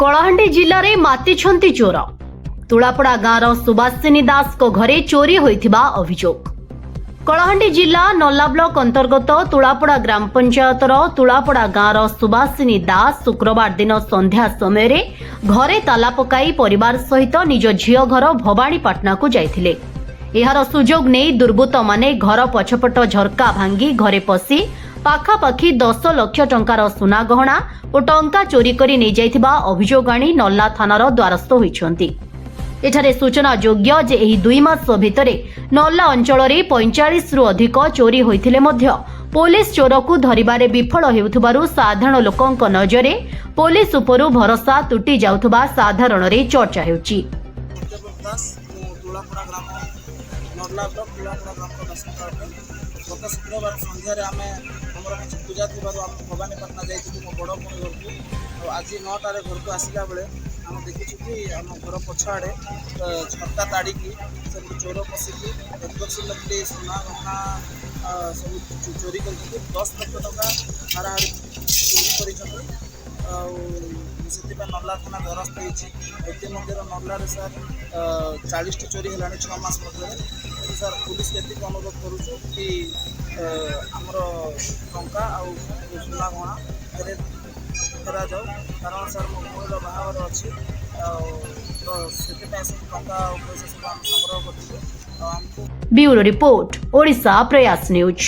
कलाहांडी जिले में मातिछंती चोर तुलापड़ा गाँव सुभाषिनी दास को घरे चोरी होइथिबा अभियोग। कलाहांडी जिला नल्ला ब्लॉक अंतर्गत तुलापड़ा ग्राम पंचायतर तुलापड़ा गाँव सुभाषिनी दास शुक्रवार दिन संध्या समय घरे ताला पकाई परिवार सहित निज झियो घर भवानीपाटना को जाइथिले। एहार सुजोग नहीं दुर्बृत्त माने घर पछपट झरका भांगी घरे पशि पाखापाखि 10 लाख टंकार सुना गहना और टंका चोरी करी नहीं जाइथिबा अभियोग आनी नल्ला थानार द्वारस्थ होइछन्ति। एठारे सूचना योग्य जे एही 2 मास भितरे नल्ला अंचल 45 रु अधिक चोरी होइथिले मध्य पुलिस चोर को धरिबारे विफल हेउथबारु साधारण लोकंक नजरे पुलिस उपरु भरोसा तुटी जाउथबा साधारण रे चर्चा हेउची। गत शुक्रवार सन्धार आम पूजा थी भवानीपाटना जाइए मो बड़ भूमि घर को आज 9टार घर को आसला बेले आम देखी कि आम घर पछआड़े झरका ताड़ी सब चोर पशिकी 1 लक्ष सुना गहना सब चोरी कर 10 लाख टका हाराहारी चोरी कर नल्ला थाना द्वारस्थ होती नल्ला सार 40 चोरी है 6 मास सर पुलिस के अनुरोध करुचु कि आमर टंका आउ सुना गहना फेरा जाऊ कारण सर मो भूमिर बाहर अच्छी तो से टंका पैसा सब संग्रह कर। ब्यूरो रिपोर्ट ओडिशा प्रयास न्यूज।